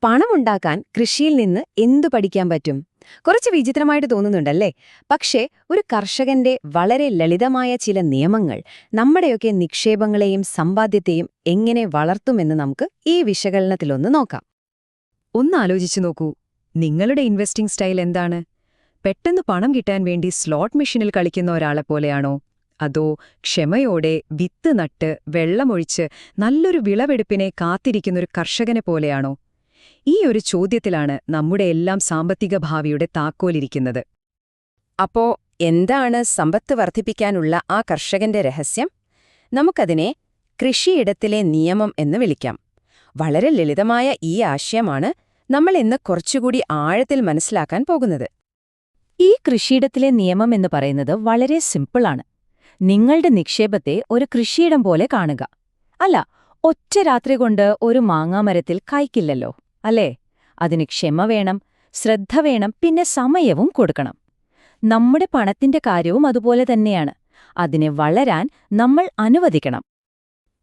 പണമുണ്ടാക്കാൻ കൃഷിയിൽ നിന്ന് എന്തു പഠിക്കാൻ പറ്റും? കുറച്ച് വിചിത്രമായിട്ട് തോന്നുന്നുണ്ടല്ലേ? പക്ഷേ ഒരു കർഷകന്റെ വളരെ ലളിതമായ ചില നിയമങ്ങൾ നമ്മുടെയൊക്കെ നിക്ഷേപങ്ങളെയും സമ്പാദ്യത്തെയും എങ്ങനെ വളർത്തുമെന്ന് നമുക്ക് ഈ വിശകലനത്തിലൊന്ന് നോക്കാം. ഒന്ന് ആലോചിച്ചു നോക്കൂ, നിങ്ങളുടെ ഇൻവെസ്റ്റിംഗ് സ്റ്റൈൽ എന്താണ്? പെട്ടെന്ന് പണം കിട്ടാൻ വേണ്ടി സ്ലോട്ട് മെഷീനിൽ കളിക്കുന്ന ഒരാളെപ്പോലെയാണോ? അതോ ക്ഷമയോടെ വിത്ത് നട്ട് വെള്ളമൊഴിച്ച് നല്ലൊരു വിളവെടുപ്പിനെ കാത്തിരിക്കുന്നൊരു കർഷകനെ പോലെയാണോ? ഈ ഒരു ചോദ്യത്തിലാണ് നമ്മുടെ എല്ലാം സാമ്പത്തിക ഭാവിയുടെ താക്കോലിരിക്കുന്നത്. അപ്പോ എന്താണ് സമ്പത്ത് വർദ്ധിപ്പിക്കാനുള്ള ആ കർഷകന്റെ രഹസ്യം? നമുക്കതിനെ കൃഷിയിടത്തിലെ നിയമം എന്ന് വിളിക്കാം. വളരെ ലളിതമായ ഈ ആശയമാണ് നമ്മൾ ഇന്ന് കുറച്ചുകൂടി ആഴത്തിൽ മനസ്സിലാക്കാൻ പോകുന്നത്. ഈ കൃഷിയിടത്തിലെ നിയമം എന്ന് പറയുന്നത് വളരെ സിമ്പിളാണ്. നിങ്ങളുടെ നിക്ഷേപത്തെ ഒരു കൃഷിയിടം പോലെ കാണുക. അല്ല, ഒറ്റ രാത്രി കൊണ്ട് ഒരു മാങ്ങാമരത്തിൽ കായ്ക്കില്ലല്ലോ, അല്ലേ? അതിന് ക്ഷമ വേണം, ശ്രദ്ധ വേണം, പിന്നെ സമയവും കൊടുക്കണം. നമ്മുടെ പണത്തിന്റെ കാര്യവും അതുപോലെ തന്നെയാണ്. അതിനെ വളരാൻ നമ്മൾ അനുവദിക്കണം.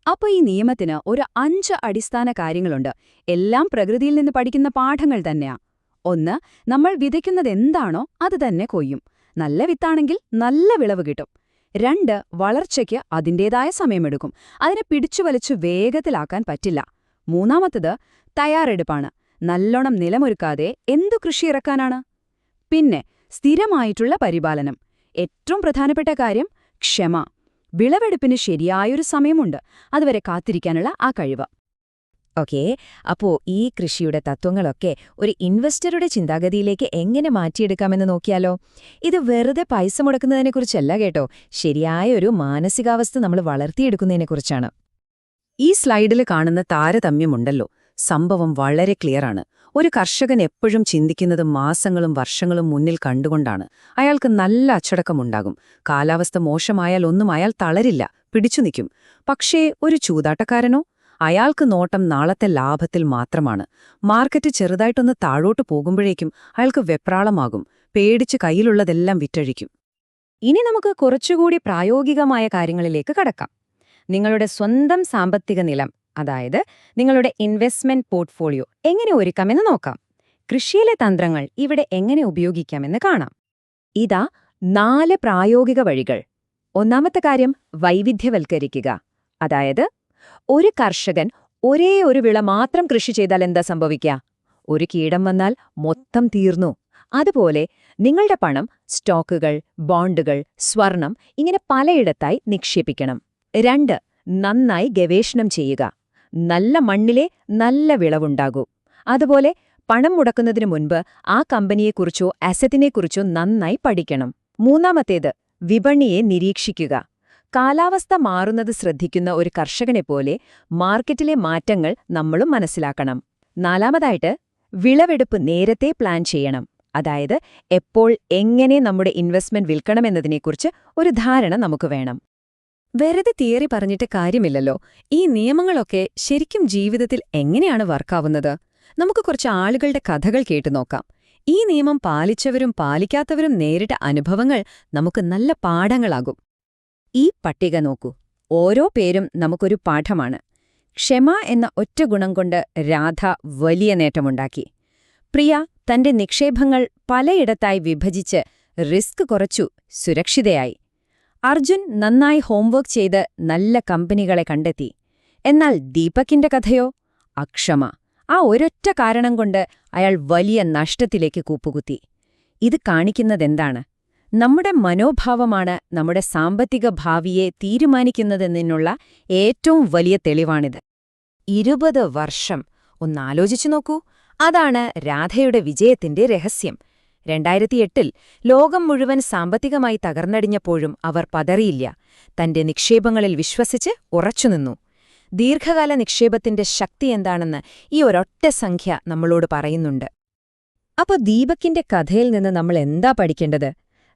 അപ്പോൾ ഈ നിയമത്തിന് ഒരു 5 അടിസ്ഥാന കാര്യങ്ങളുണ്ട്. എല്ലാം പ്രകൃതിയിൽ നിന്ന് പഠിക്കുന്ന പാഠങ്ങൾ തന്നെയാ. 1, നമ്മൾ വിതയ്ക്കുന്നതെന്താണോ അത് തന്നെ കൊയ്യും. നല്ല വിത്താണെങ്കിൽ നല്ല വിളവ് കിട്ടും. 2, വളർച്ചയ്ക്ക് അതിൻ്റേതായ സമയമെടുക്കും. അതിനെ പിടിച്ചുവലിച്ചു വേഗത്തിലാക്കാൻ പറ്റില്ല. 3, തയ്യാറെടുപ്പാണ്. നല്ലോണം നിലമൊരുക്കാതെ എന്തു കൃഷി ഇറക്കാനാണ്? പിന്നെ സ്ഥിരമായിട്ടുള്ള പരിപാലനം. ഏറ്റവും പ്രധാനപ്പെട്ട കാര്യം ക്ഷമ. വിളവെടുപ്പിന് ശരിയായൊരു സമയമുണ്ട്, അതുവരെ കാത്തിരിക്കാനുള്ള ആ കഴിവ്. ഓക്കേ, അപ്പോ ഈ കൃഷിയുടെ തത്വങ്ങളൊക്കെ ഒരു ഇൻവെസ്റ്ററുടെ ചിന്താഗതിയിലേക്ക് എങ്ങനെ മാറ്റിയെടുക്കാമെന്ന് നോക്കിയാലോ? ഇത് വെറുതെ പൈസ മുടക്കുന്നതിനെക്കുറിച്ചല്ല കേട്ടോ, ശരിയായ ഒരു മാനസികാവസ്ഥ നമ്മൾ വളർത്തിയെടുക്കുന്നതിനെക്കുറിച്ചാണ്. ഈ സ്ലൈഡിൽ കാണുന്ന താരതമ്യമുണ്ടല്ലോ, സംഭവം വളരെ ക്ലിയറാണ്. ഒരു കർഷകൻ എപ്പോഴും ചിന്തിക്കുന്നത് മാസങ്ങളും വർഷങ്ങളും മുന്നിൽ കണ്ടുകൊണ്ടാണ്. അയാൾക്ക് നല്ല അച്ചടക്കമുണ്ടാകും. കാലാവസ്ഥ മോശമായാൽ ഒന്നും അയാൾ തളരില്ല, പിടിച്ചു നിൽക്കും. പക്ഷേ ഒരു ചൂതാട്ടക്കാരനോ? അയാൾക്ക് നോട്ടം നാളത്തെ ലാഭത്തിൽ മാത്രമാണ്. മാർക്കറ്റ് ചെറുതായിട്ടൊന്ന് താഴോട്ട് പോകുമ്പോഴേക്കും അയാൾക്ക് വെപ്രാളമാകും, പേടിച്ച് കയ്യിലുള്ളതെല്ലാം വിറ്റഴിക്കും. ഇനി നമുക്ക് കുറച്ചുകൂടി പ്രായോഗികമായ കാര്യങ്ങളിലേക്ക് കടക്കാം. നിങ്ങളുടെ സ്വന്തം സാമ്പത്തിക നിലം, അതായത് നിങ്ങളുടെ ഇൻവെസ്റ്റ്മെന്റ് പോർട്ട്ഫോളിയോ എങ്ങനെ ഒരുക്കാമെന്ന് നോക്കാം. കൃഷിയിലെ തന്ത്രങ്ങൾ ഇവിടെ എങ്ങനെ ഉപയോഗിക്കാമെന്ന് കാണാം. ഇതാ 4 പ്രായോഗിക വഴികൾ. ഒന്നാമത്തെ കാര്യം വൈവിധ്യവൽക്കരിക്കുക. അതായത് ഒരു കർഷകൻ ഒരേ ഒരു വിള മാത്രം കൃഷി ചെയ്താൽ എന്താ സംഭവിക്കുക? ഒരു കീടം വന്നാൽ മൊത്തം തീർന്നു. അതുപോലെ നിങ്ങളുടെ പണം സ്റ്റോക്കുകൾ, ബോണ്ടുകൾ, സ്വർണം ഇങ്ങനെ പലയിടത്തായി നിക്ഷേപിക്കണം. 2, നന്നായി ഗവേഷണം ചെയ്യുക. നല്ല മണ്ണിലെ നല്ല വിളവുണ്ടാകൂ. അതുപോലെ പണം മുടക്കുന്നതിനു മുൻപ് ആ കമ്പനിയെക്കുറിച്ചോ അസറ്റിനെക്കുറിച്ചോ നന്നായി പഠിക്കണം. മൂന്നാമത്തേത് വിപണിയെ നിരീക്ഷിക്കുക. കാലാവസ്ഥ മാറുന്നത് ശ്രദ്ധിക്കുന്ന ഒരു കർഷകനെപ്പോലെ മാർക്കറ്റിലെ മാറ്റങ്ങൾ നമ്മളും മനസ്സിലാക്കണം. 4, വിളവെടുപ്പ് നേരത്തെ പ്ലാൻ ചെയ്യണം. അതായത് എപ്പോൾ എങ്ങനെ നമ്മുടെ ഇൻവെസ്റ്റ്മെന്റ് വിൽക്കണമെന്നതിനെക്കുറിച്ച് ഒരു ധാരണ നമുക്ക് വേണം. വെറുതെ തിയറി പറഞ്ഞിട്ട് കാര്യമില്ലല്ലോ. ഈ നിയമങ്ങളൊക്കെ ശരിക്കും ജീവിതത്തിൽ എങ്ങനെയാണ് വർക്കാവുന്നത്? നമുക്ക് കുറച്ച് ആളുകളുടെ കഥകൾ കേട്ടു നോക്കാം. ഈ നിയമം പാലിച്ചവരും പാലിക്കാത്തവരും നേരിട്ട അനുഭവങ്ങൾ നമുക്ക് നല്ല പാഠങ്ങളാകും. ഈ പട്ടിക നോക്കൂ. ഓരോ പേരും നമുക്കൊരു പാഠമാണ്. ക്ഷമ എന്ന ഒറ്റ ഗുണം കൊണ്ട് രാധ വലിയ നേട്ടമുണ്ടാക്കി. പ്രിയ തന്റെ നിക്ഷേപങ്ങൾ പലയിടത്തായി വിഭജിച്ച് റിസ്ക് കുറച്ചു സുരക്ഷിതയായി. അർജുൻ നന്നായി ഹോംവർക്ക് ചെയ്ത് നല്ല കമ്പനികളെ കണ്ടെത്തി. എന്നാൽ ദീപകിന്റെ കഥയോ? അക്ഷമ. ആ ഒരൊറ്റ കാരണം കൊണ്ട് അയാൾ വലിയ നഷ്ടത്തിലേക്ക് കൂപ്പുകുത്തി. ഇത് കാണിക്കുന്നതെന്താണ്? നമ്മുടെ മനോഭാവമാണ് നമ്മുടെ സാമ്പത്തിക ഭാവിയെ തീരുമാനിക്കുന്നതെന്നുള്ള ഏറ്റവും വലിയ തെളിവാണിത്. 20 വർഷം ഒന്നാലോചിച്ചു നോക്കൂ. അതാണ് രാധയുടെ വിജയത്തിന്റെ രഹസ്യം. 2008 ലോകം മുഴുവൻ സാമ്പത്തികമായി തകർന്നടിഞ്ഞപ്പോഴും അവർ പതറിയില്ല. തന്റെ നിക്ഷേപങ്ങളിൽ വിശ്വസിച്ച് ഉറച്ചുനിന്നു. ദീർഘകാല നിക്ഷേപത്തിന്റെ ശക്തി എന്താണെന്ന് ഈ ഒരൊറ്റ സംഖ്യ നമ്മളോട് പറയുന്നുണ്ട്. അപ്പോൾ ദീപകിന്റെ കഥയിൽ നിന്ന് നമ്മൾ എന്താ പഠിക്കേണ്ടത്?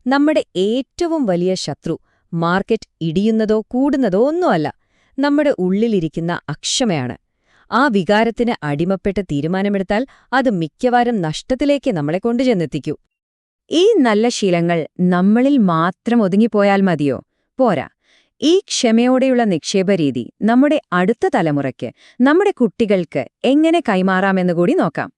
നമ്മുടെ ഏറ്റവും വലിയ ശത്രു മാർക്കറ്റ് ഇടിയുന്നതോ കൂടുന്നതോ ഒന്നുമല്ല, നമ്മുടെ ഉള്ളിലിരിക്കുന്ന അക്ഷമയാണ്. ആ വികാരത്തിന് അടിമപ്പെട്ട് തീരുമാനമെടുത്താൽ അത് മിക്കവാറും നഷ്ടത്തിലേക്ക് നമ്മളെ കൊണ്ടുചെന്നെത്തിക്കൂ. ഈ നല്ല ശീലങ്ങൾ നമ്മളിൽ മാത്രം ഒതുങ്ങിപ്പോയാൽ മതിയോ? പോരാ. ഈ ക്ഷമയോടെയുള്ള നിക്ഷേപരീതി നമ്മുടെ അടുത്ത തലമുറയ്ക്ക്, നമ്മുടെ കുട്ടികൾക്ക് എങ്ങനെ കൈമാറാമെന്ന് കൂടി നോക്കാം.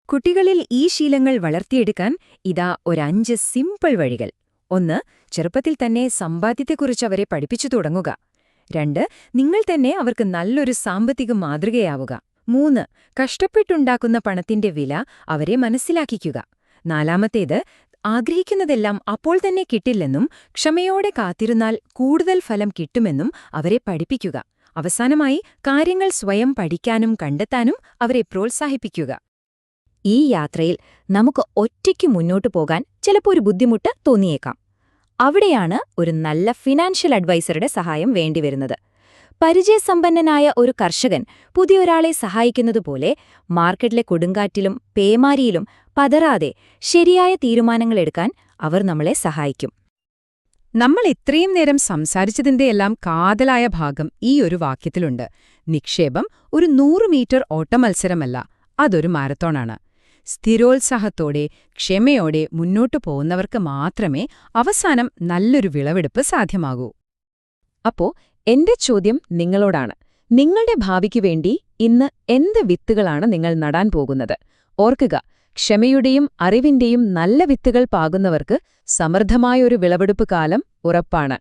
കുട്ടികളിൽ ഈ ശീലങ്ങൾ വളർത്തിയെടുക്കാൻ ഇതാ ഒരു 5 സിമ്പിൾ വഴികൾ. 1. ചെറുപ്പത്തിൽ തന്നെ സമ്പാദ്യത്തെക്കുറിച്ച് അവരെ പഠിപ്പിച്ചു തുടങ്ങുക. 2. നിങ്ങൾ തന്നെ അവർക്ക് നല്ലൊരു സാമ്പത്തിക മാതൃകയാവുക. 3. കഷ്ടപ്പെട്ടുണ്ടാക്കുന്ന പണത്തിന്റെ വില അവരെ മനസ്സിലാക്കിക്കുക. 4. ആഗ്രഹിക്കുന്നതെല്ലാം അപ്പോൾ തന്നെ കിട്ടില്ലെന്നും ക്ഷമയോടെ കാത്തിരുന്നാൽ കൂടുതൽ ഫലം കിട്ടുമെന്നും അവരെ പഠിപ്പിക്കുക. അവസാനമായി കാര്യങ്ങൾ സ്വയം പഠിക്കാനും കണ്ടെത്താനും അവരെ പ്രോത്സാഹിപ്പിക്കുക. ഈ യാത്രയിൽ നമുക്ക് ഒറ്റയ്ക്ക് മുന്നോട്ടു പോകാൻ ചിലപ്പോൾ ഒരു ബുദ്ധിമുട്ട് തോന്നിയേക്കാം. അവിടെയാണ് ഒരു നല്ല ഫിനാൻഷ്യൽ അഡ്വൈസറുടെ സഹായം വേണ്ടിവരുന്നത്. പരിചയസമ്പന്നനായ ഒരു കർഷകൻ പുതിയൊരാളെ സഹായിക്കുന്നതുപോലെ മാർക്കറ്റിലെ കൊടുങ്കാറ്റിലും പേമാരിയിലും പതറാതെ ശരിയായ തീരുമാനങ്ങളെടുക്കാൻ അവർ നമ്മളെ സഹായിക്കും. നമ്മൾ ഇത്രയും നേരം സംസാരിച്ചതിന്റെയെല്ലാം കാതലായ ഭാഗം ഈ ഒരു വാക്യത്തിലുണ്ട്. നിക്ഷേപം ഒരു 100 മീറ്റർ ഓട്ടമത്സരമല്ല, അതൊരു മാരത്തോണാണ്. സ്ഥിരോത്സാഹത്തോടെ ക്ഷമയോടെ മുന്നോട്ടു പോകുന്നവർക്ക് മാത്രമേ അവസാനം നല്ലൊരു വിളവെടുപ്പ് സാധ്യമാകൂ. അപ്പോ എന്റെ ചോദ്യം നിങ്ങളോടാണ്. നിങ്ങളുടെ ഭാവിക്ക് വേണ്ടി ഇന്ന് എന്ത് വിത്തുകളാണ് നിങ്ങൾ നടാൻ പോകുന്നത്? ഓർക്കുക, ക്ഷമയുടെയും അറിവിന്റെയും നല്ല വിത്തുകൾ പാകുന്നവർക്ക് സമൃദ്ധമായൊരു വിളവെടുപ്പ് കാലം ഉറപ്പാണ്.